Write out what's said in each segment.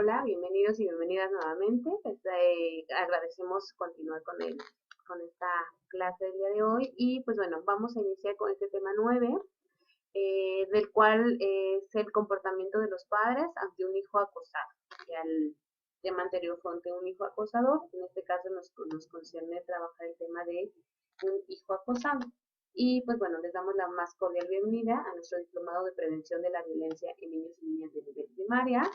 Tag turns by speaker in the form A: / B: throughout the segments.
A: Hola, bienvenidos y bienvenidas nuevamente. Agradecemos continuar con esta clase del día de hoy y pues bueno, vamos a iniciar con este tema 9, del cual es el comportamiento de los padres ante un hijo acosado. Ya el tema anterior fue ante un hijo acosador, en este caso nos concierne trabajar el tema de un hijo acosado. Y pues bueno, les damos la más cordial bienvenida a nuestro diplomado de prevención de la violencia en niños y niñas de nivel primaria,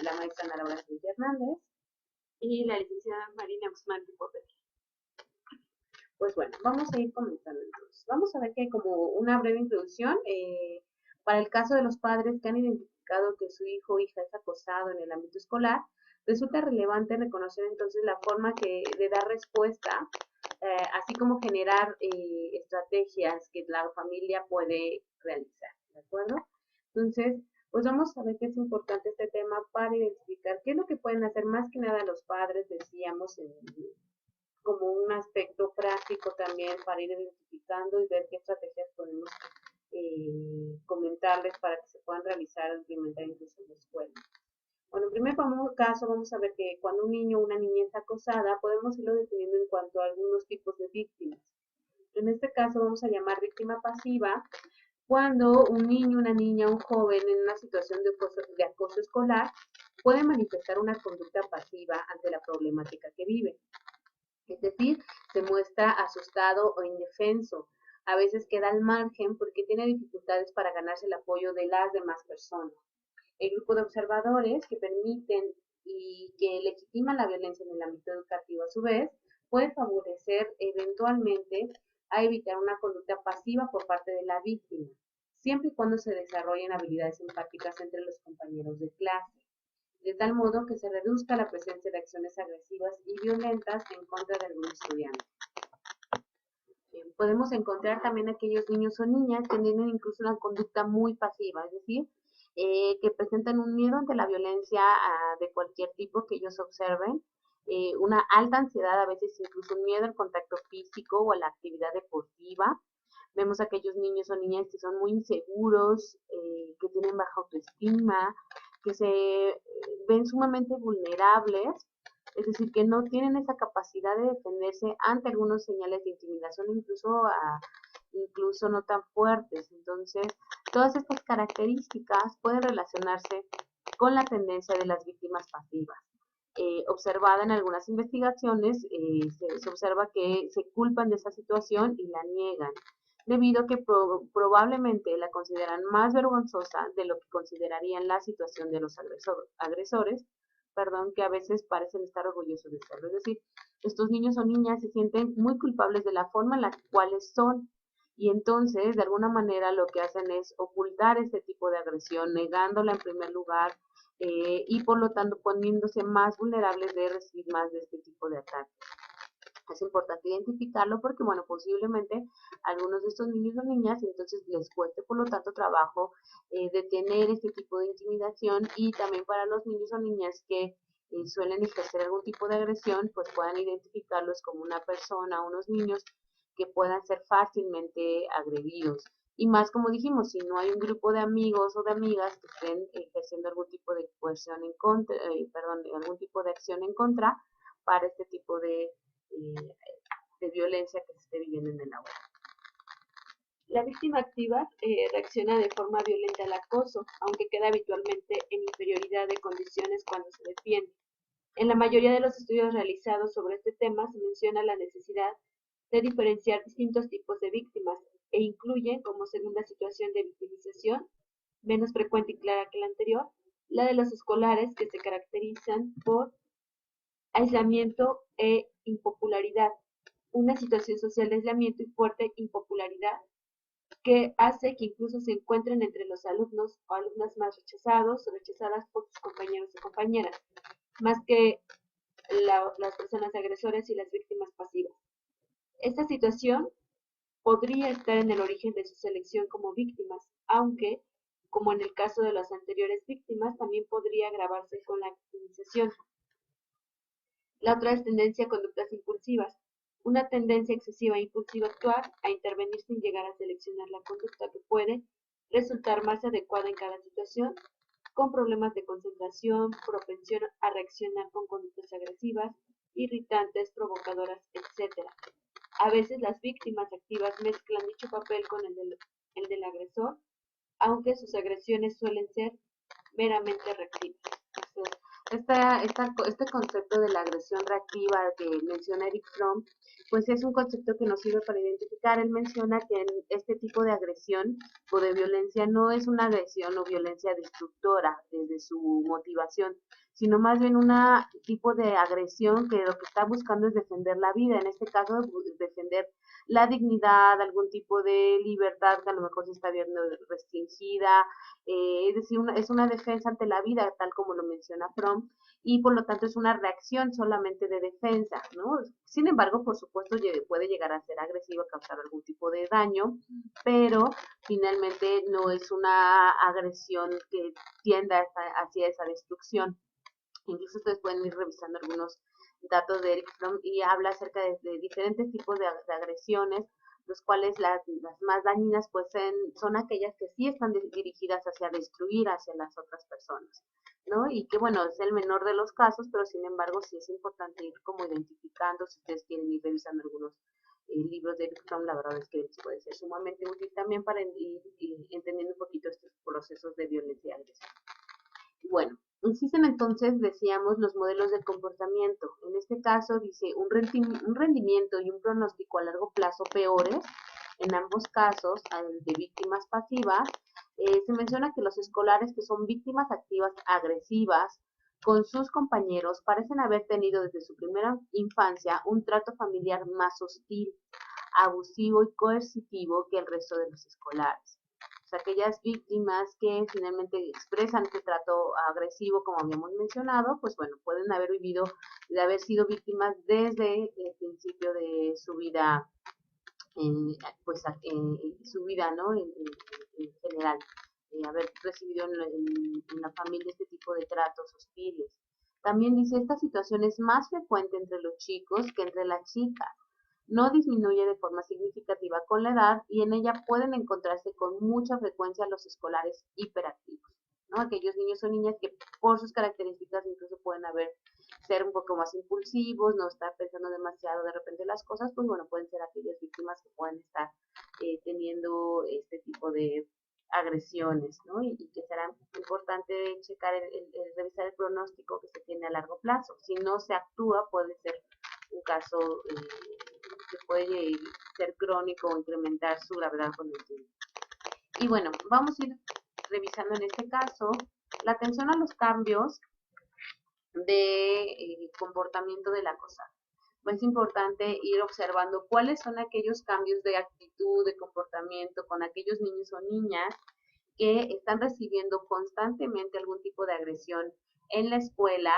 A: la maestra Ana Laura Cintia Hernández
B: y la licenciada Marina Guzmán Popet.
A: Pues bueno, vamos a ir comenzando entonces. Vamos a ver que hay como una breve introducción para el caso de los padres que han identificado que su hijo o hija es acosado en el ámbito escolar. Resulta relevante reconocer entonces la forma de dar respuesta, así como generar estrategias que la familia puede realizar, ¿de acuerdo? Entonces, pues vamos a ver que es importante este tema para identificar qué es lo que pueden hacer más que nada los padres, decíamos, como un aspecto práctico también para ir identificando y ver qué estrategias podemos comentarles para que se puedan realizar o implementar incluso en la escuela. Bueno, en primer caso vamos a ver que cuando un niño o una niña es acosada, podemos irlo definiendo en cuanto a algunos tipos de víctimas. En este caso vamos a llamar víctima pasiva cuando un niño, una niña, un joven en una situación de acoso escolar puede manifestar una conducta pasiva ante la problemática que vive. Es decir, se muestra asustado o indefenso. A veces queda al margen porque tiene dificultades para ganarse el apoyo de las demás personas. El grupo de observadores que permiten y que legitiman la violencia en el ámbito educativo a su vez puede favorecer eventualmente a evitar una conducta pasiva por parte de la víctima, siempre y cuando se desarrollen habilidades empáticas entre los compañeros de clase, de tal modo que se reduzca la presencia de acciones agresivas y violentas en contra de algún estudiante. Podemos encontrar también aquellos niños o niñas que tienen incluso una conducta muy pasiva, es decir, que presentan un miedo ante la violencia de cualquier tipo que ellos observen, una alta ansiedad, a veces incluso un miedo al contacto físico o a la actividad deportiva. Vemos aquellos niños o niñas que son muy inseguros, que tienen baja autoestima, que se ven sumamente vulnerables, es decir, que no tienen esa capacidad de defenderse ante algunos señales de intimidación, incluso no tan fuertes. Entonces, todas estas características pueden relacionarse con la tendencia de las víctimas pasivas. Observada en algunas investigaciones, se observa que se culpan de esa situación y la niegan, debido a que probablemente la consideran más vergonzosa de lo que considerarían la situación de los agresores, que a veces parecen estar orgullosos de serlo. Es decir, estos niños o niñas se sienten muy culpables de la forma en la cual son, y entonces de alguna manera lo que hacen es ocultar este tipo de agresión, negándola en primer lugar, y por lo tanto poniéndose más vulnerables de recibir más de este tipo de ataques. Es importante identificarlo porque, bueno, posiblemente algunos de estos niños o niñas entonces les cueste por lo tanto trabajo detener este tipo de intimidación, y también para los niños o niñas que suelen ejercer algún tipo de agresión, pues puedan identificarlos como una persona, unos niños que puedan ser fácilmente agredidos. Y más, como dijimos, si no hay un grupo de amigos o de amigas que estén ejerciendo algún tipo de coerción en contra, algún tipo de acción en contra para este tipo de violencia que se esté viviendo en el aula.
B: La víctima activa reacciona de forma violenta al acoso, aunque queda habitualmente en inferioridad de condiciones cuando se defiende. En la mayoría de los estudios realizados sobre este tema se menciona la necesidad de diferenciar distintos tipos de víctimas e incluyen como segunda situación de victimización, menos frecuente y clara que la anterior, la de los escolares que se caracterizan por aislamiento e impopularidad, una situación social de aislamiento y fuerte impopularidad que hace que incluso se encuentren entre los alumnos o alumnas más rechazados o rechazadas por sus compañeros y compañeras, más que las personas agresoras y las víctimas pasivas. Esta situación podría estar en el origen de su selección como víctimas, aunque, como en el caso de las anteriores víctimas, también podría agravarse con la victimización. La otra es tendencia a conductas impulsivas, una tendencia excesiva e impulsiva a actuar, a intervenir sin llegar a seleccionar la conducta que puede resultar más adecuada en cada situación, con problemas de concentración, propensión a reaccionar con conductas agresivas, irritantes, provocadoras, etc. A veces las víctimas activas mezclan dicho papel con el del agresor, aunque sus agresiones suelen ser meramente reactivas.
A: Este concepto de la agresión reactiva que menciona Eric Fromm, pues es un concepto que nos sirve para identificar. Él menciona que en este tipo de agresión o de violencia no es una agresión o violencia destructora desde su motivación, sino más bien un tipo de agresión que lo que está buscando es defender la vida, en este caso defender la dignidad, algún tipo de libertad que a lo mejor se está viendo restringida, es decir, es una defensa ante la vida, tal como lo menciona Fromm, y por lo tanto es una reacción solamente de defensa, ¿no? Sin embargo, por supuesto, puede llegar a ser agresiva, causar algún tipo de daño, pero finalmente no es una agresión que tienda hacia esa destrucción. Incluso ustedes pueden ir revisando algunos datos de Eric Fromm y habla acerca de diferentes tipos de agresiones, los cuales las más dañinas pues son aquellas que sí están dirigidas hacia destruir hacia las otras personas, ¿no? Y que bueno, es el menor de los casos, pero sin embargo sí es importante ir como identificando, si ustedes quieren ir revisando algunos libros de Eric Fromm, la verdad es que puede ser sumamente útil también para ir entendiendo un poquito estos procesos de violencia y agresión. Bueno, existen entonces, decíamos, los modelos de comportamiento. En este caso dice un rendimiento y un pronóstico a largo plazo peores, en ambos casos, de víctimas pasivas. Se menciona que los escolares que son víctimas activas agresivas con sus compañeros parecen haber tenido desde su primera infancia un trato familiar más hostil, abusivo y coercitivo que el resto de los escolares. O sea, aquellas víctimas que finalmente expresan este trato agresivo, como habíamos mencionado, pues bueno, pueden haber vivido, de haber sido víctimas desde el principio de su vida, pues su vida, ¿no? En general, haber recibido en la familia este tipo de tratos hostiles. También dice, esta situación es más frecuente entre los chicos que entre las chicas. No disminuye de forma significativa con la edad y en ella pueden encontrarse con mucha frecuencia los escolares hiperactivos, ¿no? Aquellos niños o niñas que por sus características incluso pueden ser un poco más impulsivos, no estar pensando demasiado de repente las cosas, pues bueno, pueden ser aquellas víctimas que pueden estar teniendo este tipo de agresiones, ¿no? Y que será importante checar revisar el pronóstico que se tiene a largo plazo. Si no se actúa, puede ser un caso que puede ser crónico o incrementar su gravedad con el tiempo. Y bueno, vamos a ir revisando en este caso la atención a los cambios de comportamiento del acosado. Es importante ir observando cuáles son aquellos cambios de actitud, de comportamiento con aquellos niños o niñas que están recibiendo constantemente algún tipo de agresión en la escuela,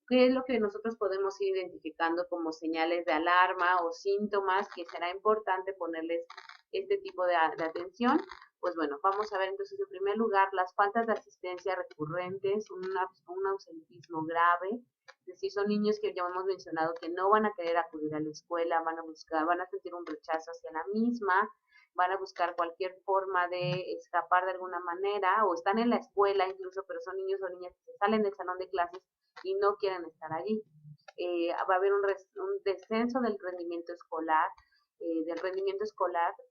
A: qué es lo que nosotros podemos ir identificando como señales de alarma o síntomas que será importante ponerles este tipo de atención. Pues bueno, vamos a ver entonces en primer lugar las faltas de asistencia recurrentes, un ausentismo grave, es decir, son niños que ya hemos mencionado que no van a querer acudir a la escuela, van a sentir un rechazo hacia la misma, van a buscar cualquier forma de escapar de alguna manera, o están en la escuela incluso, pero son niños o niñas que salen del salón de clases y no quieren estar allí. Va a haber un descenso del rendimiento escolar,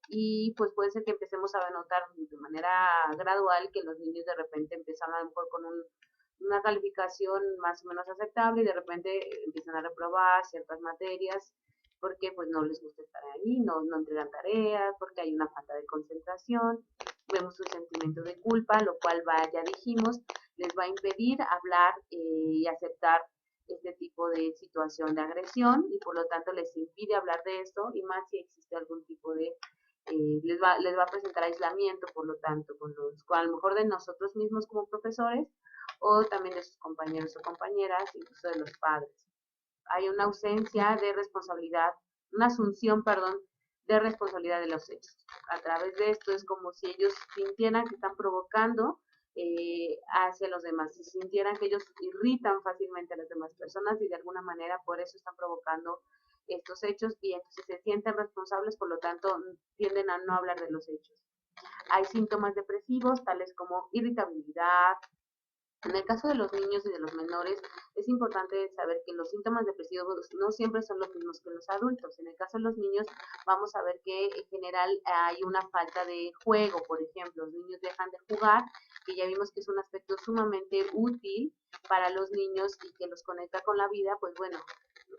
A: y pues puede ser que empecemos a notar de manera gradual que los niños de repente empiezan a lo mejor con una calificación más o menos aceptable y de repente empiezan a reprobar ciertas materias porque pues no les gusta estar ahí, no entregan tareas, porque hay una falta de concentración, vemos un sentimiento de culpa, lo cual ya dijimos, les va a impedir hablar y aceptar este tipo de situación de agresión y por lo tanto les impide hablar de esto y más si existe algún tipo de les va a presentar aislamiento, por lo tanto, con a lo mejor de nosotros mismos como profesores o también de sus compañeros o compañeras, incluso de los padres. Hay una ausencia de responsabilidad, una asunción, perdón, de responsabilidad de los hechos. A través de esto es como si ellos sintieran que están provocando hacia los demás, si sintieran que ellos irritan fácilmente a las demás personas y de alguna manera por eso están provocando estos hechos y entonces se sienten responsables, por lo tanto tienden a no hablar de los hechos. Hay síntomas depresivos tales como irritabilidad, En el caso de los niños y de los menores, es importante saber que los síntomas depresivos no siempre son los mismos que los adultos. En el caso de los niños, vamos a ver que en general hay una falta de juego, por ejemplo, los niños dejan de jugar, que ya vimos que es un aspecto sumamente útil para los niños y que los conecta con la vida, pues bueno,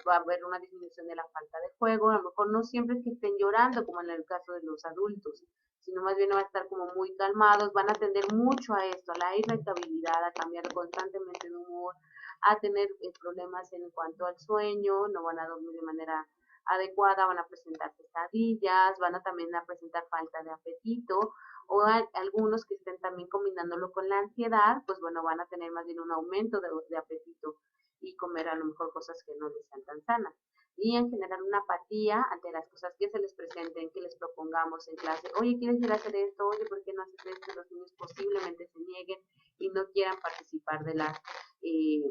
A: va a haber una disminución de la falta de juego. A lo mejor no siempre es que estén llorando, como en el caso de los adultos, sino más bien van a estar como muy calmados, van a atender mucho a esto, a la irritabilidad, a cambiar constantemente de humor, a tener problemas en cuanto al sueño, no van a dormir de manera adecuada, van a presentar pesadillas, van a también a presentar falta de apetito, o algunos que estén también combinándolo con la ansiedad, pues bueno, van a tener más bien un aumento de apetito y comer a lo mejor cosas que no les sean tan sanas. Y en generar una apatía ante las cosas que se les presenten, que les propongamos en clase. Oye, ¿quieres ir a hacer esto? Oye, ¿por qué no haces esto? Los niños posiblemente se nieguen y no quieran participar de las eh,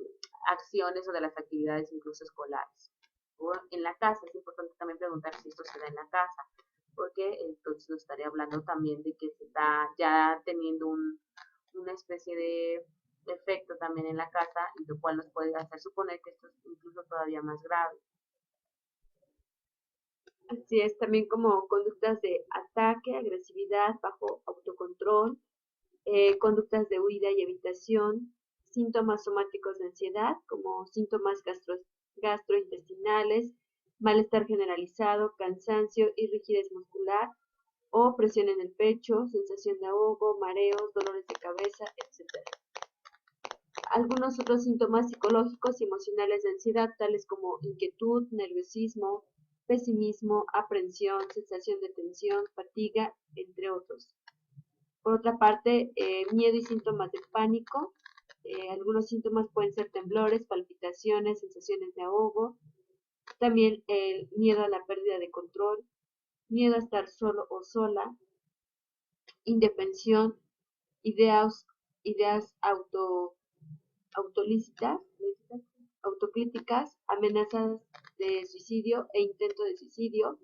A: acciones o de las actividades incluso escolares. O en la casa, es importante también preguntar si esto se da en la casa, porque entonces nos estaría hablando también de que se está ya teniendo una especie de efecto también en la casa, y lo cual nos puede hacer suponer que esto es incluso todavía más grave.
B: Así es, también como conductas de ataque, agresividad, bajo autocontrol, conductas de huida y evitación, síntomas somáticos de ansiedad, como síntomas gastrointestinales, malestar generalizado, cansancio y rigidez muscular, o presión en el pecho, sensación de ahogo, mareos, dolores de cabeza, etc. Algunos otros síntomas psicológicos y emocionales de ansiedad, tales como inquietud, nerviosismo, pesimismo, aprensión, sensación de tensión, fatiga, entre otros. Por otra parte, miedo y síntomas de pánico. Algunos síntomas pueden ser temblores, palpitaciones, sensaciones de ahogo. También el miedo a la pérdida de control, miedo a estar solo o sola, indefensión, ideas autolícitas, autocríticas, amenazas de suicidio e intento de suicidio,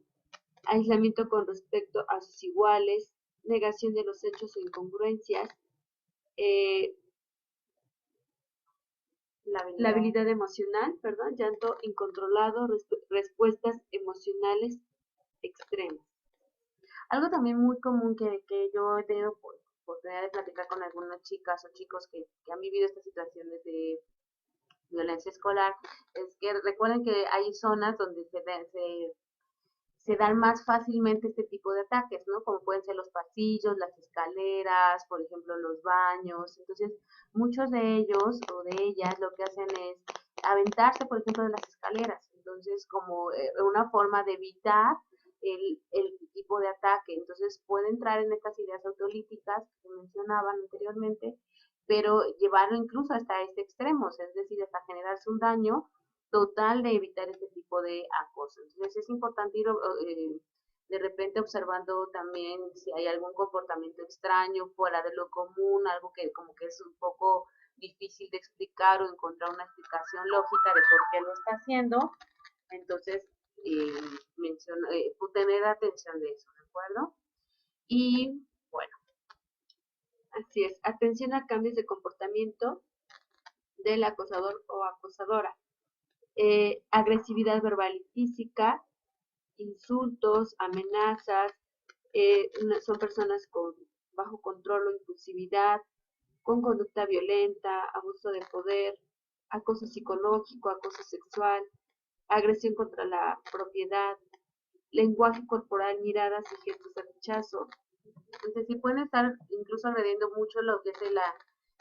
B: aislamiento con respecto a sus iguales, negación de los hechos o incongruencias, eh, la habilidad emocional, perdón, llanto incontrolado, respuestas emocionales extremas.
A: Algo también muy común que yo he tenido oportunidad de platicar con algunas chicas o chicos que han vivido estas situaciones de violencia escolar, es que recuerden que hay zonas donde se dan más fácilmente este tipo de ataques, ¿no? Como pueden ser los pasillos, las escaleras, por ejemplo, los baños. Entonces, muchos de ellos o de ellas lo que hacen es aventarse, por ejemplo, de las escaleras. Entonces, como una forma de evitar el tipo de ataque. Entonces, puede entrar en estas ideas autolíticas que mencionaban anteriormente, pero llevarlo incluso hasta este extremo, es decir, hasta generarse un daño total de evitar este tipo de acoso. Entonces es importante ir de repente observando también si hay algún comportamiento extraño, fuera de lo común, algo que como que es un poco difícil de explicar o encontrar una explicación lógica de por qué lo está haciendo. Entonces, tener atención de eso, ¿de acuerdo? Y bueno,
B: así es, atención a cambios de comportamiento del acosador o acosadora. Agresividad verbal y física, insultos, amenazas, son personas con bajo control o impulsividad, con conducta violenta, abuso de poder, acoso psicológico, acoso sexual, agresión contra la propiedad, lenguaje corporal, miradas y gestos de rechazo.
A: Entonces sí pueden estar incluso agrediendo mucho lo que es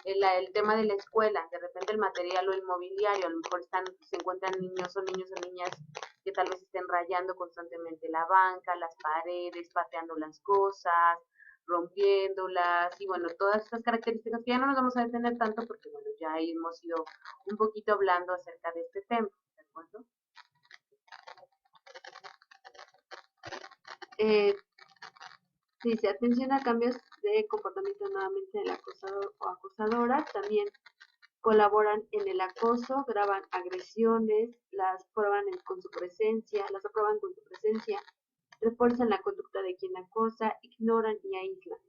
A: el tema de la escuela, de repente el material o el mobiliario, a lo mejor se encuentran niños o niñas que tal vez estén rayando constantemente la banca, las paredes, pateando las cosas, rompiéndolas, y bueno, todas estas características que ya no nos vamos a detener tanto porque bueno, ya hemos ido un poquito hablando acerca de este tema, ¿de acuerdo?
B: Dice, atención a cambios de comportamiento nuevamente del acosador o acosadora, también colaboran en el acoso, graban agresiones, las aprueban con su presencia, refuerzan la conducta de quien acosa, ignoran y aíslan.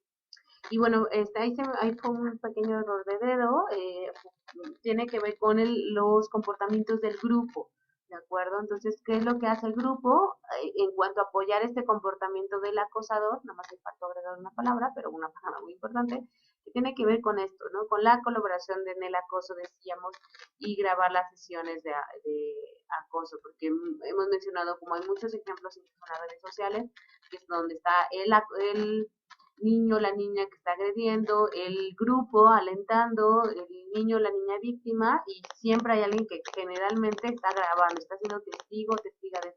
A: Y bueno, ahí fue un pequeño error de dedo, tiene que ver con los comportamientos del grupo, ¿de acuerdo? Entonces, ¿qué es lo que hace el grupo en cuanto a apoyar este comportamiento del acosador? Nada más me faltó agregar una palabra, pero una palabra muy importante, que tiene que ver con esto, ¿no? Con la colaboración en el acoso, decíamos, y grabar las sesiones de acoso, porque hemos mencionado como hay muchos ejemplos en las redes sociales, que es donde está el niño, la niña que está agrediendo, el grupo alentando, el niño, la niña víctima, y siempre hay alguien que generalmente está grabando, está siendo testigo, testiga de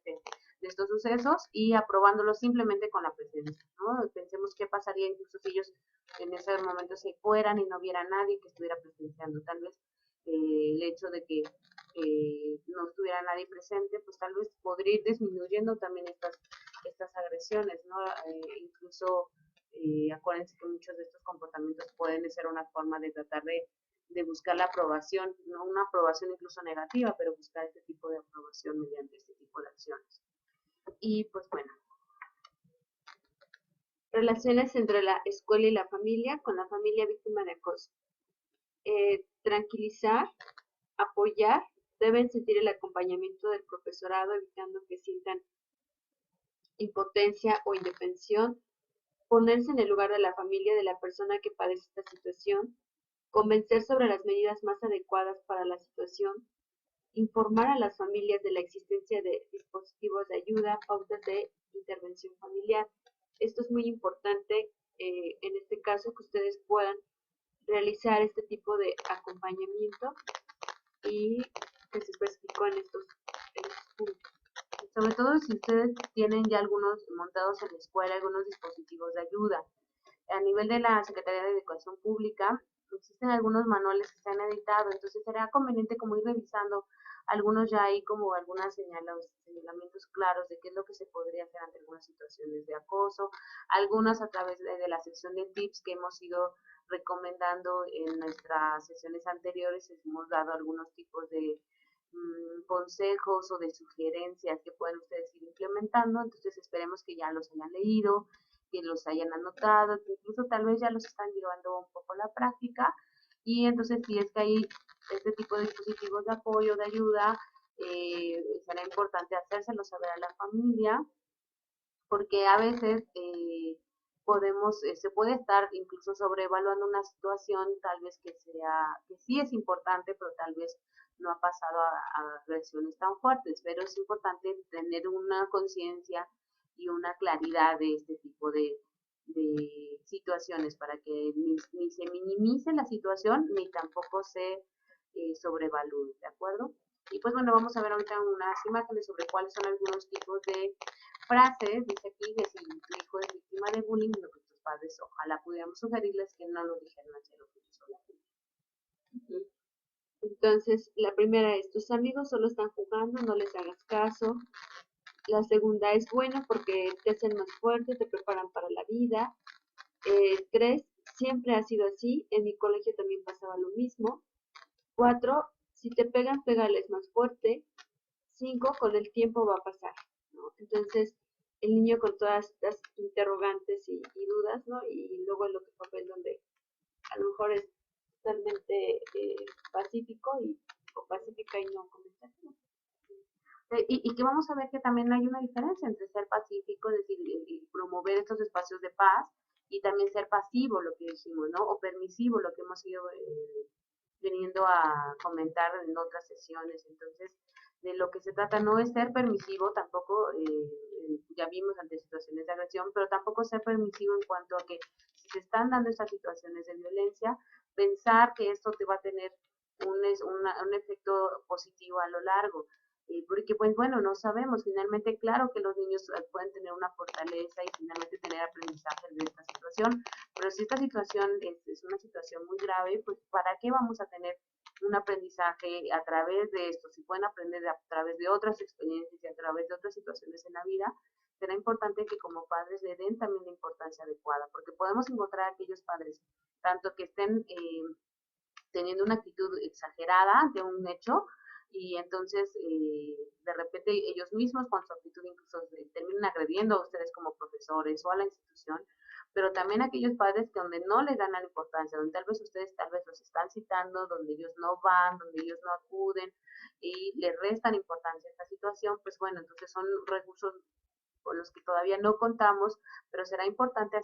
A: estos sucesos y aprobándolos simplemente con la presencia, ¿no? Pensemos qué pasaría incluso si ellos en ese momento se fueran y no hubiera nadie que estuviera presenciando, tal vez el hecho de que no estuviera nadie presente, pues tal vez podría ir disminuyendo también estas agresiones, ¿no? Incluso acuérdense que muchos de estos comportamientos pueden ser una forma de tratar de buscar la aprobación, no una aprobación incluso negativa, pero buscar este tipo de aprobación mediante este tipo de acciones. Y pues bueno.
B: Relaciones entre la escuela y la familia con la familia víctima de acoso. Tranquilizar, apoyar, deben sentir el acompañamiento del profesorado, evitando que sientan impotencia o indefensión, ponerse en el lugar de la familia de la persona que padece esta situación, convencer sobre las medidas más adecuadas para la situación, informar a las familias de la existencia de dispositivos de ayuda, pautas de intervención familiar. Esto es muy importante en este caso que ustedes puedan realizar este tipo de acompañamiento y que se especificó en estos puntos.
A: Sobre todo si ustedes tienen ya algunos montados en la escuela, algunos dispositivos de ayuda. A nivel de la Secretaría de Educación Pública, existen algunos manuales que se han editado, entonces será conveniente como ir revisando algunos ya hay como algunos señalamientos claros de qué es lo que se podría hacer ante algunas situaciones de acoso, algunas a través de la sección de tips que hemos ido recomendando en nuestras sesiones anteriores, hemos dado algunos tipos de consejos o de sugerencias que pueden ustedes ir implementando, entonces esperemos que ya los hayan leído, que los hayan anotado, que incluso tal vez ya los están llevando un poco a la práctica y entonces si es que hay este tipo de dispositivos de apoyo, de ayuda, será importante hacérselo saber a la familia porque a veces se puede estar incluso sobrevaluando una situación tal vez que sí es importante, pero tal vez no ha pasado a agresiones tan fuertes, pero es importante tener una conciencia y una claridad de este tipo de situaciones para que ni se minimice la situación ni tampoco se sobrevalúe, ¿de acuerdo? Y pues bueno, vamos a ver ahorita unas imágenes sobre cuáles son algunos tipos de frases, dice aquí, que si tu hijo es víctima de bullying, lo que tus padres ojalá pudiéramos sugerirles que no lo dijeran hacia lo que hizo la gente.
B: Entonces, la primera es, tus amigos solo están jugando, no les hagas caso. La segunda es, bueno, porque te hacen más fuerte, te preparan para la vida. 3, siempre ha sido así, en mi colegio también pasaba lo mismo. 4, si te pegan, pégales más fuerte. 5, con el tiempo va a pasar, ¿no? Entonces, el niño con todas estas interrogantes y dudas, ¿no? Y luego el otro papel donde a lo mejor es totalmente pacífico o pacífica y no comentativa.
A: Y que vamos a ver que también hay una diferencia entre ser pacífico, es decir, promover estos espacios de paz, y también ser pasivo, lo que dijimos, ¿no? O permisivo, lo que hemos ido veniendo a comentar en otras sesiones. Entonces, de lo que se trata no es ser permisivo, tampoco, ya vimos ante situaciones de agresión, pero tampoco ser permisivo en cuanto a que si se están dando estas situaciones de violencia, pensar que esto te va a tener un efecto positivo a lo largo. Porque pues bueno, no sabemos, finalmente claro que los niños pueden tener una fortaleza y finalmente tener aprendizaje de esta situación, pero si esta situación es una situación muy grave, pues ¿para qué vamos a tener un aprendizaje a través de esto? Si pueden aprender a través de otras experiencias y a través de otras situaciones en la vida, será importante que como padres le den también la importancia adecuada, porque podemos encontrar aquellos padres, tanto que estén teniendo una actitud exagerada de un hecho, y entonces de repente ellos mismos con su actitud incluso terminan agrediendo a ustedes como profesores o a la institución, pero también aquellos padres que donde no les dan la importancia, donde tal vez ustedes tal vez los están citando, donde ellos no van, donde ellos no acuden y le restan importancia a esta situación, pues bueno, entonces son recursos con los que todavía no contamos, pero será importante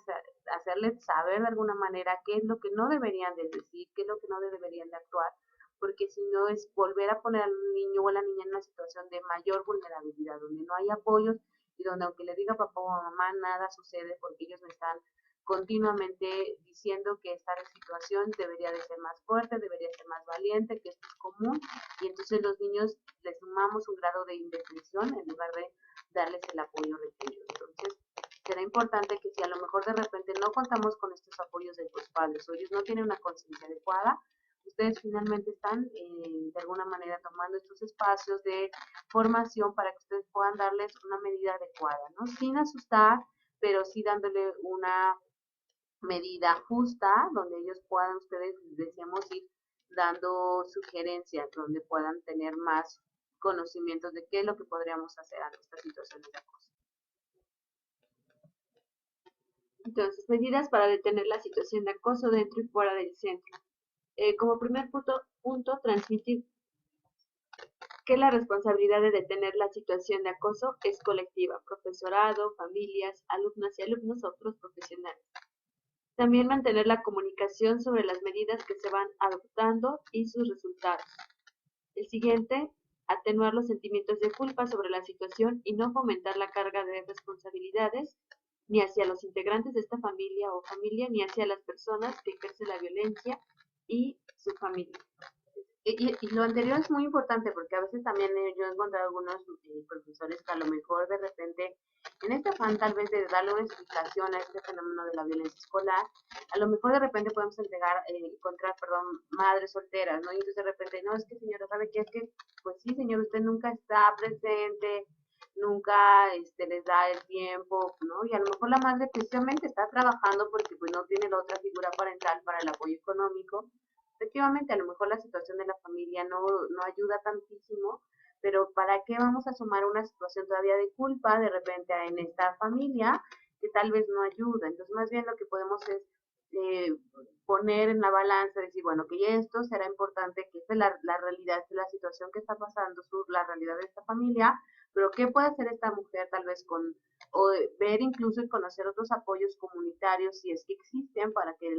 A: hacerles saber de alguna manera qué es lo que no deberían de decir, qué es lo que no deberían de actuar, porque si no es volver a poner al niño o a la niña en una situación de mayor vulnerabilidad, donde no hay apoyos y donde aunque le diga papá o mamá, nada sucede porque ellos me están continuamente diciendo que esta situación debería de ser más fuerte, debería ser más valiente, que esto es común, y entonces los niños les sumamos un grado de indefensión en lugar de darles el apoyo requerido. Entonces, será importante que si a lo mejor de repente no contamos con estos apoyos de los padres o ellos no tienen una conciencia adecuada, ustedes finalmente están de alguna manera tomando estos espacios de formación para que ustedes puedan darles una medida adecuada, ¿no? Sin asustar, pero sí dándole una medida justa donde ellos puedan, ustedes decíamos, ir dando sugerencias donde puedan tener más conocimientos de qué es lo que podríamos hacer ante estas situaciones de acoso.
B: Entonces, medidas para detener la situación de acoso dentro y fuera del centro. Como primer punto, transmitir que la responsabilidad de detener la situación de acoso es colectiva, profesorado, familias, alumnas y alumnos, otros profesionales. También mantener la comunicación sobre las medidas que se van adoptando y sus resultados. El siguiente, atenuar los sentimientos de culpa sobre la situación y no fomentar la carga de responsabilidades ni hacia los integrantes de esta familia o familia, ni hacia las personas que ejercen la violencia y su familia.
A: Y lo anterior es muy importante porque a veces también yo he encontrado algunos profesores que a lo mejor de repente, en este afán tal vez de darle una explicación a este fenómeno de la violencia escolar, a lo mejor de repente podemos encontrar, madres solteras, ¿no? Y entonces de repente, no, es que señora, ¿sabe qué? Es que, pues sí, señor, usted nunca está presente, nunca les da el tiempo, ¿no? Y a lo mejor la madre precisamente está trabajando porque pues no tiene la otra figura parental para el apoyo económico. Efectivamente, a lo mejor la situación de la familia no ayuda tantísimo, pero ¿para qué vamos a sumar una situación todavía de culpa de repente en esta familia que tal vez no ayuda? Entonces, más bien lo que podemos es poner en la balanza, decir, bueno, que esto será importante, que esta es la realidad, esta es la situación que está pasando, la realidad de esta familia, pero ¿qué puede hacer esta mujer tal vez o ver incluso y conocer otros apoyos comunitarios si es que existen para que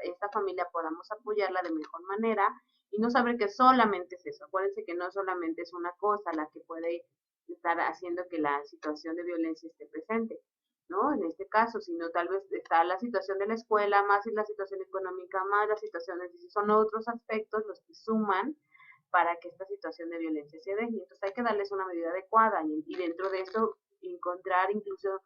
A: esta familia podamos apoyarla de mejor manera y no saber que solamente es eso. Acuérdense que no solamente es una cosa la que puede estar haciendo que la situación de violencia esté presente, ¿no? En este caso, sino tal vez está la situación de la escuela, más la situación económica, más las situaciones, son otros aspectos los que suman para que esta situación de violencia se dé. Y entonces hay que darles una medida adecuada y dentro de eso encontrar incluso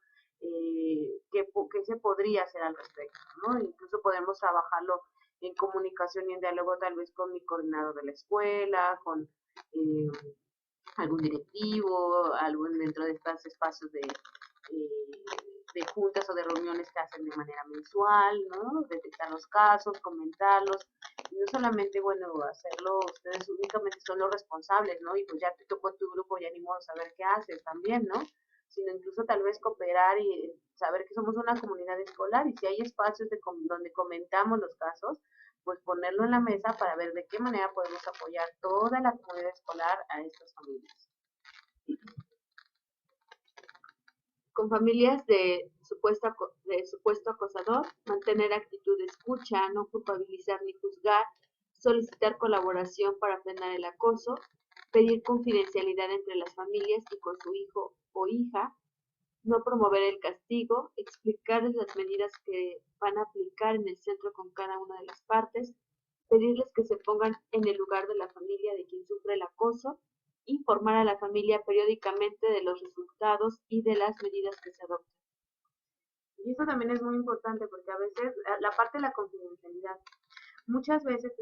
A: qué se podría hacer al respecto, ¿no? Incluso podemos trabajarlo en comunicación y en diálogo tal vez con mi coordinador de la escuela, con algún directivo, algún dentro de estos espacios de juntas o de reuniones que hacen de manera mensual, ¿no? Detectar los casos, comentarlos, y no solamente, bueno, hacerlo, ustedes únicamente son los responsables, ¿no? Y pues ya te tocó tu grupo, ya ni modo saber qué haces también, ¿no? Sino incluso tal vez cooperar y saber que somos una comunidad escolar y si hay espacios donde comentamos los casos, pues ponerlo en la mesa para ver de qué manera podemos apoyar toda la comunidad escolar a estas familias.
B: Con familias de supuesto acosador, mantener actitud de escucha, no culpabilizar ni juzgar, solicitar colaboración para frenar el acoso, pedir confidencialidad entre las familias y con su hijo o hija, no promover el castigo, explicarles las medidas que van a aplicar en el centro con cada una de las partes, pedirles que se pongan en el lugar de la familia de quien sufre el acoso, informar a la familia periódicamente de los resultados y de las medidas que se adoptan.
A: Y eso también es muy importante porque a veces la parte de la confidencialidad, muchas veces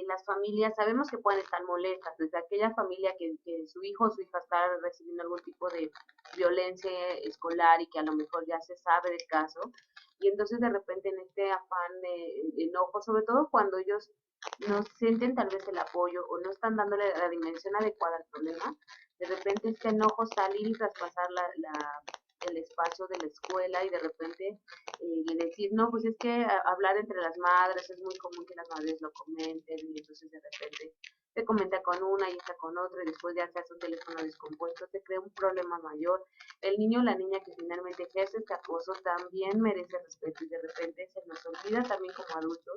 A: las familias sabemos que pueden estar molestas, desde aquella familia que su hijo o su hija está recibiendo algún tipo de violencia escolar y que a lo mejor ya se sabe del caso, y entonces de repente en este afán de enojo, sobre todo cuando ellos no sienten tal vez el apoyo o no están dándole la dimensión adecuada al problema, de repente este enojo salir y traspasar el espacio de la escuela y de repente decir, no, pues es que hablar entre las madres es muy común que las madres lo comenten y entonces de repente se comenta con una y está con otra y después ya se hace un teléfono descompuesto, se crea un problema mayor. El niño o la niña que finalmente ejerce este acoso también merece respeto y de repente se nos olvida también como adultos,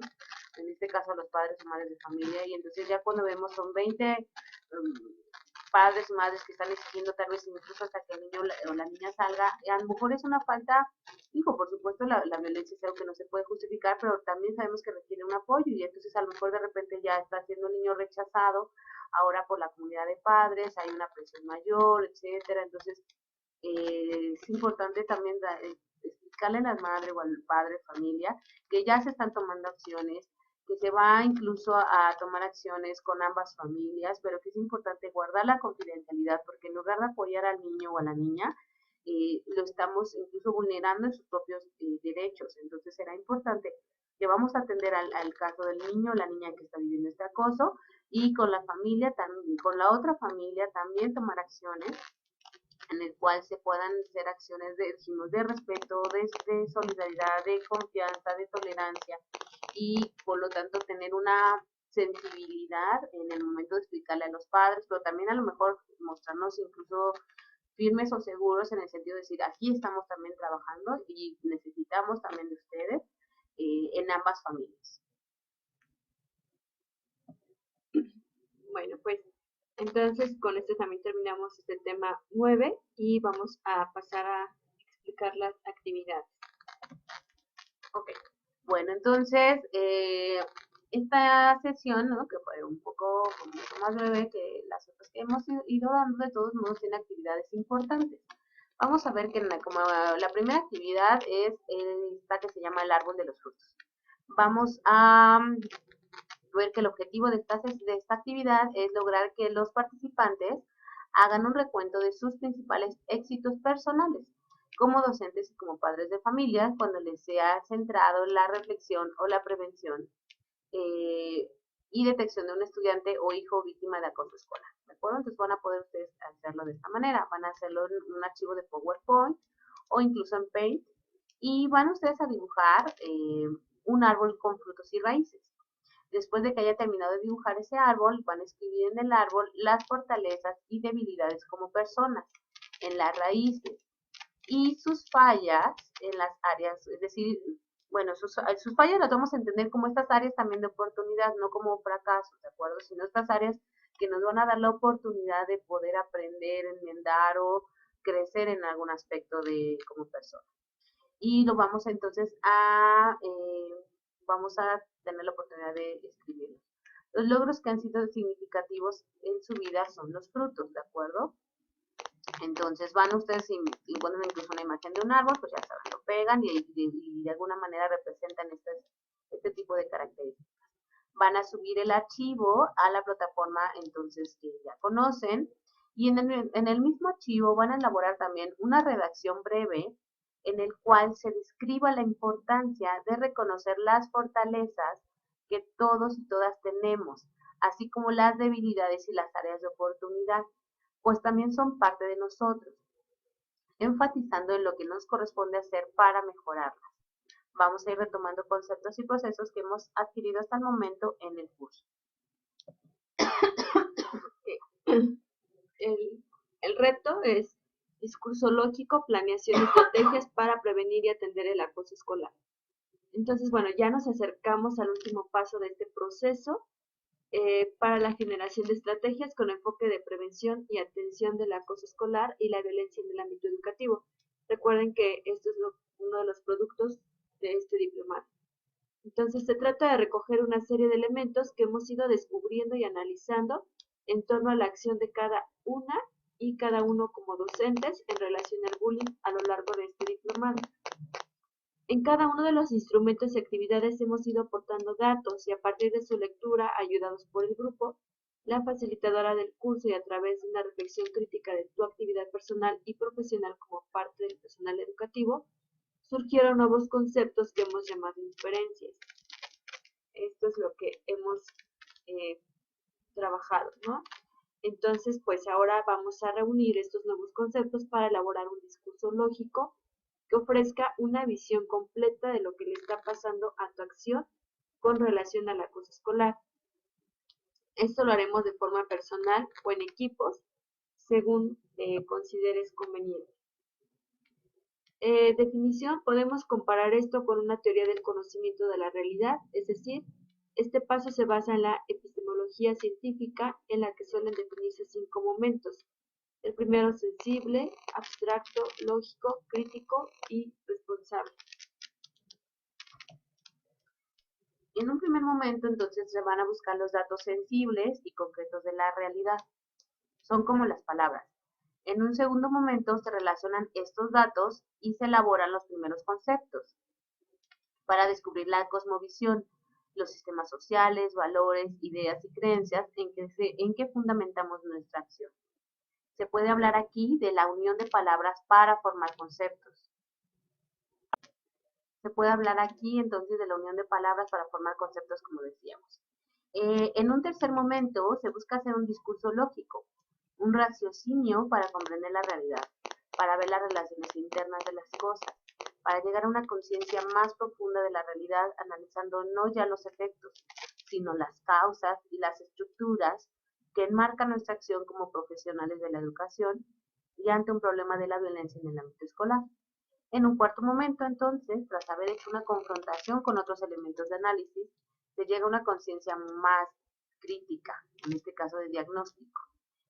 A: en este caso a los padres o madres de familia, y entonces ya cuando vemos son 20 padres y madres que están exigiendo tal vez incluso hasta que el niño o la niña salga, a lo mejor es una falta, digo, por supuesto la violencia es algo que no se puede justificar, pero también sabemos que requiere un apoyo y entonces a lo mejor de repente ya está siendo un niño rechazado ahora por la comunidad de padres, hay una presión mayor, etcétera, entonces es importante también explicarle a la madre o al padre, familia, que ya se están tomando acciones, que se va incluso a tomar acciones con ambas familias, pero que es importante guardar la confidencialidad, porque en lugar de apoyar al niño o a la niña, lo estamos incluso vulnerando en sus propios derechos. Entonces será importante que vamos a atender al caso del niño o la niña que está viviendo este acoso y con la familia, también, con la otra familia también tomar acciones en el cual se puedan hacer acciones de respeto, de solidaridad, de confianza, de tolerancia y por lo tanto tener una sensibilidad en el momento de explicarle a los padres, pero también a lo mejor mostrarnos incluso firmes o seguros en el sentido de decir, aquí estamos también trabajando y necesitamos también de ustedes en ambas familias.
B: Bueno, pues entonces con esto también terminamos este tema 9 y vamos a pasar a explicar las actividades.
A: Ok, bueno, entonces esta sesión, ¿no? Que fue un poco mucho más breve que las otras que hemos ido dando, de todos modos tiene actividades importantes. Vamos a ver que como la primera actividad es esta que se llama el árbol de los frutos. Vamos a ver que el objetivo de esta actividad es lograr que los participantes hagan un recuento de sus principales éxitos personales como docentes y como padres de familia cuando les sea centrado la reflexión o la prevención y detección de un estudiante o hijo víctima de acoso escolar. ¿De acuerdo? Entonces van a poder ustedes hacerlo de esta manera. Van a hacerlo en un archivo de PowerPoint o incluso en Paint y van ustedes a dibujar un árbol con frutos y raíces. Después de que haya terminado de dibujar ese árbol, van a escribir en el árbol las fortalezas y debilidades como personas, en las raíces, y sus fallas en las áreas, es decir, bueno, sus fallas las vamos a entender como estas áreas también de oportunidad, no como fracasos, ¿de acuerdo? Sino estas áreas que nos van a dar la oportunidad de poder aprender, enmendar o crecer en algún aspecto de como persona. Y lo vamos entonces vamos a tener la oportunidad de escribirlos. Los logros que han sido significativos en su vida son los frutos, ¿de acuerdo? Entonces van ustedes y ponen incluso una imagen de un árbol, pues ya saben, lo pegan y de alguna manera representan este tipo de características. Van a subir el archivo a la plataforma entonces que ya conocen y en el mismo archivo van a elaborar también una redacción breve en el cual se describa la importancia de reconocer las fortalezas que todos y todas tenemos, así como las debilidades y las áreas de oportunidad, pues también son parte de nosotros, enfatizando en lo que nos corresponde hacer para mejorarlas. Vamos a ir retomando conceptos y procesos que hemos adquirido hasta el momento en el curso.
B: El reto es discurso lógico, planeación de estrategias para prevenir y atender el acoso escolar. Entonces, bueno, ya nos acercamos al último paso de este proceso para la generación de estrategias con enfoque de prevención y atención del acoso escolar y la violencia en el ámbito educativo. Recuerden que esto es uno de los productos de este diplomado. Entonces, se trata de recoger una serie de elementos que hemos ido descubriendo y analizando en torno a la acción de cada una y cada uno como docentes en relación al bullying a lo largo de este diplomado. En cada uno de los instrumentos y actividades hemos ido aportando datos y a partir de su lectura, ayudados por el grupo, la facilitadora del curso y a través de una reflexión crítica de tu actividad personal y profesional como parte del personal educativo, surgieron nuevos conceptos que hemos llamado inferencias. Esto es lo que hemos trabajado, ¿no? Entonces, pues ahora vamos a reunir estos nuevos conceptos para elaborar un discurso lógico que ofrezca una visión completa de lo que le está pasando a tu acción con relación al acoso escolar. Esto lo haremos de forma personal o en equipos, según consideres conveniente. Definición, podemos comparar esto con una teoría del conocimiento de la realidad, es decir, este paso se basa en la epistemología científica en la que suelen definirse 5 momentos. El primero, sensible, abstracto, lógico, crítico y responsable.
A: En un primer momento, entonces, se van a buscar los datos sensibles y concretos de la realidad. Son como las palabras. En un segundo momento, se relacionan estos datos y se elaboran los primeros conceptos para descubrir la cosmovisión, los sistemas sociales, valores, ideas y creencias en que fundamentamos nuestra acción. Se puede hablar aquí de la unión de palabras para formar conceptos. Se puede hablar aquí entonces de la unión de palabras para formar conceptos, como decíamos. En un tercer momento se busca hacer un discurso lógico, un raciocinio para comprender la realidad, para ver las relaciones internas de las cosas, para llegar a una conciencia más profunda de la realidad, analizando no ya los efectos, sino las causas y las estructuras que enmarcan nuestra acción como profesionales de la educación y ante un problema de la violencia en el ámbito escolar. En un cuarto momento, entonces, tras haber hecho una confrontación con otros elementos de análisis, se llega a una conciencia más crítica, en este caso de diagnóstico.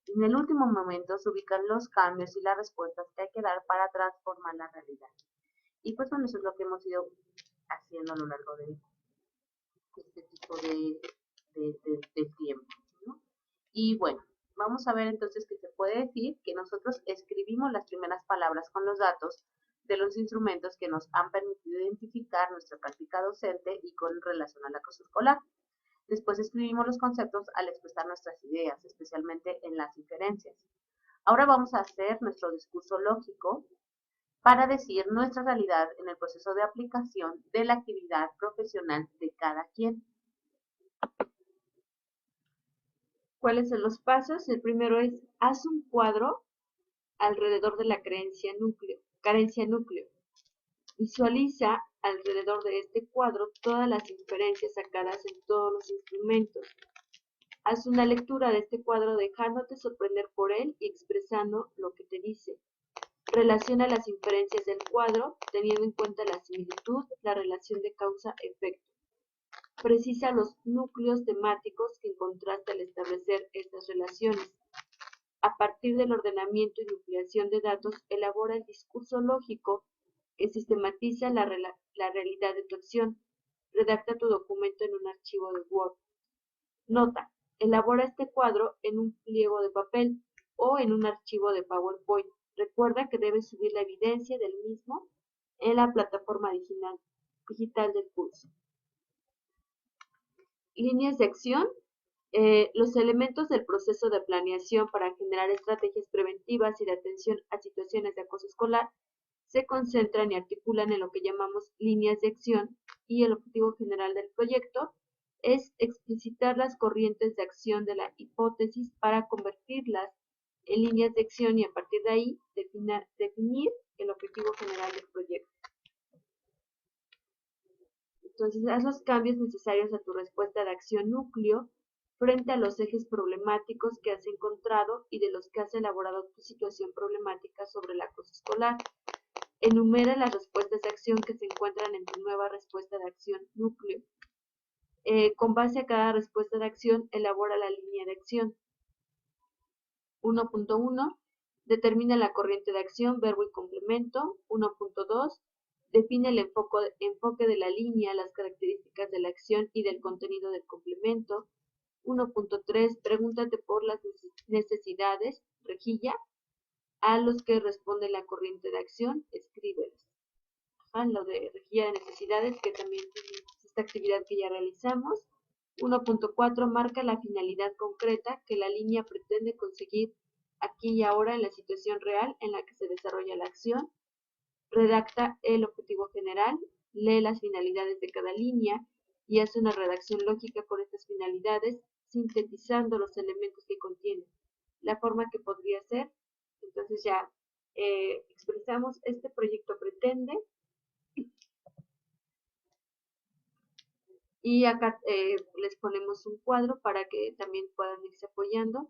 A: Y en el último momento se ubican los cambios y las respuestas que hay que dar para transformar la realidad. Y pues bueno, eso es lo que hemos ido haciendo a lo largo de este tipo de tiempo, ¿no? Y bueno, vamos a ver entonces que se puede decir que nosotros escribimos las primeras palabras con los datos de los instrumentos que nos han permitido identificar nuestra práctica docente y con relación al acoso escolar. Después escribimos los conceptos al expresar nuestras ideas, especialmente en las inferencias. Ahora vamos a hacer nuestro discurso lógico para decir nuestra realidad en el proceso de aplicación de la actividad profesional de cada quien.
B: ¿Cuáles son los pasos? El primero es, haz un cuadro alrededor de la carencia núcleo. Visualiza alrededor de este cuadro todas las inferencias sacadas en todos los instrumentos. Haz una lectura de este cuadro dejándote sorprender por él y expresando lo que te dice. Relaciona las inferencias del cuadro teniendo en cuenta la similitud, la relación de causa-efecto. Precisa los núcleos temáticos que encontraste al establecer estas relaciones. A partir del ordenamiento y nucleación de datos, elabora el discurso lógico que sistematiza la realidad de tu acción. Redacta tu documento en un archivo de Word. Nota: elabora este cuadro en un pliego de papel o en un archivo de PowerPoint. Recuerda que debes subir la evidencia del mismo en la plataforma digital del curso. Líneas de acción. Los elementos del proceso de planeación para generar estrategias preventivas y de atención a situaciones de acoso escolar se concentran y articulan en lo que llamamos líneas de acción, y el objetivo general del proyecto es explicitar las corrientes de acción de la hipótesis para convertirlas en líneas de acción y a partir de ahí definir el objetivo general del proyecto. Entonces, haz los cambios necesarios a tu respuesta de acción núcleo frente a los ejes problemáticos que has encontrado y de los que has elaborado tu situación problemática sobre el acoso escolar. Enumera las respuestas de acción que se encuentran en tu nueva respuesta de acción núcleo. Con base a cada respuesta de acción, elabora la línea de acción. 1.1. Determina la corriente de acción, verbo y complemento. 1.2. Define el enfoque de la línea, las características de la acción y del contenido del complemento. 1.3. Pregúntate por las necesidades, rejilla, a los que responde la corriente de acción, escríbelos. Lo de rejilla de necesidades, que también es esta actividad que ya realizamos. 1.4. Marca la finalidad concreta que la línea pretende conseguir aquí y ahora en la situación real en la que se desarrolla la acción. Redacta el objetivo general, lee las finalidades de cada línea y hace una redacción lógica con estas finalidades, sintetizando los elementos que contienen. la forma que podría ser. Entonces ya expresamos este proyecto pretende, y acá les ponemos un cuadro para que también puedan irse apoyando,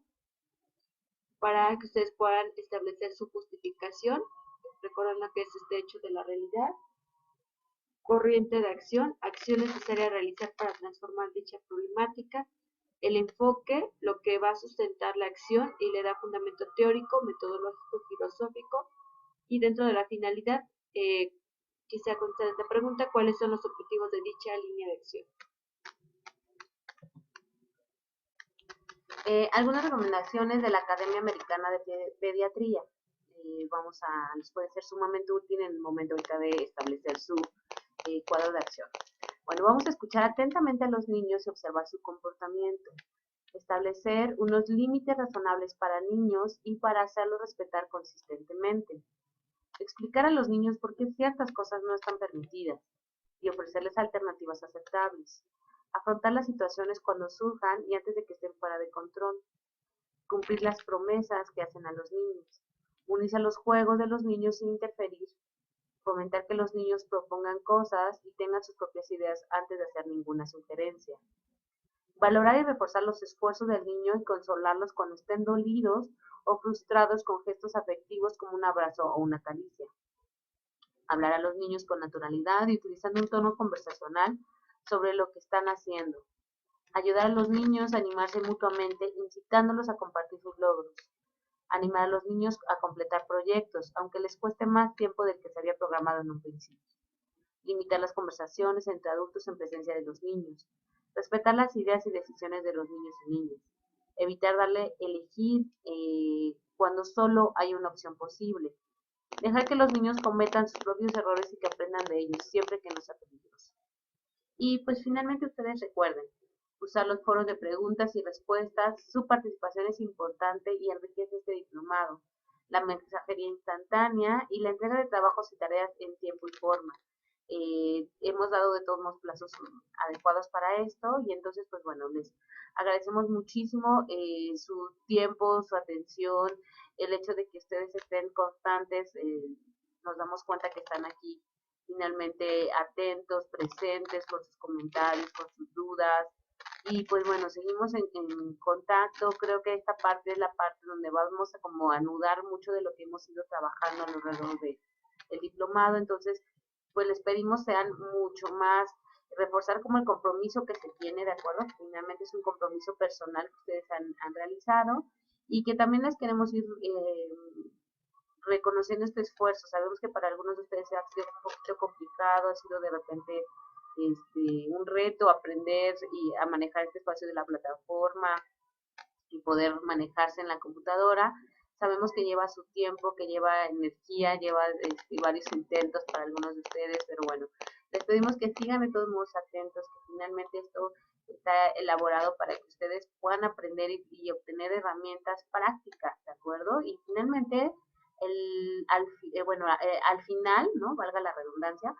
B: para que ustedes puedan establecer su justificación, recordando que es este hecho de la realidad, corriente de acción, acción necesaria a realizar para transformar dicha problemática, el enfoque, lo que va a sustentar la acción y le da fundamento teórico, metodológico, filosófico, y dentro de la finalidad, quizá contestar esta pregunta, ¿cuáles son los objetivos de dicha línea de acción?
A: Algunas recomendaciones de la Academia Americana de Pediatría. Les puede ser sumamente útil en el momento ahorita de establecer su cuadro de acción. Bueno, vamos a escuchar atentamente a los niños y observar su comportamiento. Establecer unos límites razonables para niños y para hacerlos respetar consistentemente. Explicar a los niños por qué ciertas cosas no están permitidas y ofrecerles alternativas aceptables. Afrontar las situaciones cuando surjan y antes de que estén fuera de control. Cumplir las promesas que hacen a los niños. Unirse a los juegos de los niños sin interferir. Fomentar que los niños propongan cosas y tengan sus propias ideas antes de hacer ninguna sugerencia. Valorar y reforzar los esfuerzos del niño y consolarlos cuando estén dolidos o frustrados con gestos afectivos como un abrazo o una caricia. Hablar a los niños con naturalidad y utilizando un tono conversacional sobre lo que están haciendo. Ayudar a los niños a animarse mutuamente, incitándolos a compartir sus logros. Animar a los niños a completar proyectos, aunque les cueste más tiempo del que se había programado en un principio. Limitar las conversaciones entre adultos en presencia de los niños. Respetar las ideas y decisiones de los niños y niñas. Evitar darle elegir cuando solo hay una opción posible. Dejar que los niños cometan sus propios errores y que aprendan de ellos, siempre que no sea peligroso. Y pues finalmente ustedes recuerden, usar los foros de preguntas y respuestas, su participación es importante y enriquece este diplomado. La mensajería instantánea y la entrega de trabajos y tareas en tiempo y forma. Hemos dado de todos los plazos adecuados para esto y entonces pues bueno, les agradecemos muchísimo su tiempo, su atención, el hecho de que ustedes estén constantes, nos damos cuenta que están aquí finalmente atentos, presentes con sus comentarios, con sus dudas. Y pues bueno, seguimos en contacto. Creo que esta parte es la parte donde vamos a como anudar mucho de lo que hemos ido trabajando alrededor del diplomado. Entonces, pues les pedimos sean mucho más, reforzar como el compromiso que se tiene, ¿de acuerdo? Finalmente es un compromiso personal que ustedes han realizado y que también les queremos ir reconociendo este esfuerzo. Sabemos que para algunos de ustedes ha sido un poquito complicado, ha sido de repente un reto aprender y a manejar este espacio de la plataforma y poder manejarse en la computadora. Sabemos que lleva su tiempo, que lleva energía, lleva varios intentos para algunos de ustedes, pero bueno, les pedimos que sigan de todos modos atentos, que finalmente esto está elaborado para que ustedes puedan aprender y obtener herramientas prácticas, ¿de acuerdo? Y finalmente, al final, ¿no? Valga la redundancia,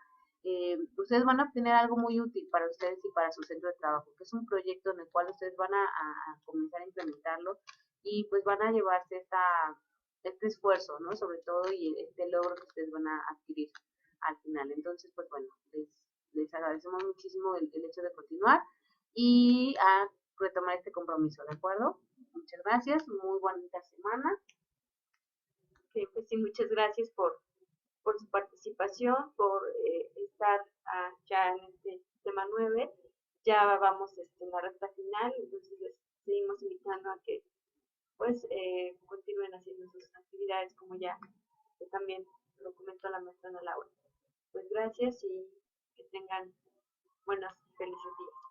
A: ustedes van a obtener algo muy útil para ustedes y para su centro de trabajo, que es un proyecto en el cual ustedes van a comenzar a implementarlo y pues van a llevarse este esfuerzo, ¿no? Sobre todo y este logro que ustedes van a adquirir al final. Entonces, pues bueno, les agradecemos muchísimo el hecho de continuar y a retomar este compromiso, ¿de acuerdo? Muchas gracias, muy bonita semana.
B: Pues sí, muchas gracias por su participación, por estar ya en este tema 9. Ya vamos en la recta final, entonces les seguimos invitando a que pues continúen haciendo sus actividades como ya también lo comentó la maestra Ana Laura. Pues gracias y que tengan buenas, felices días.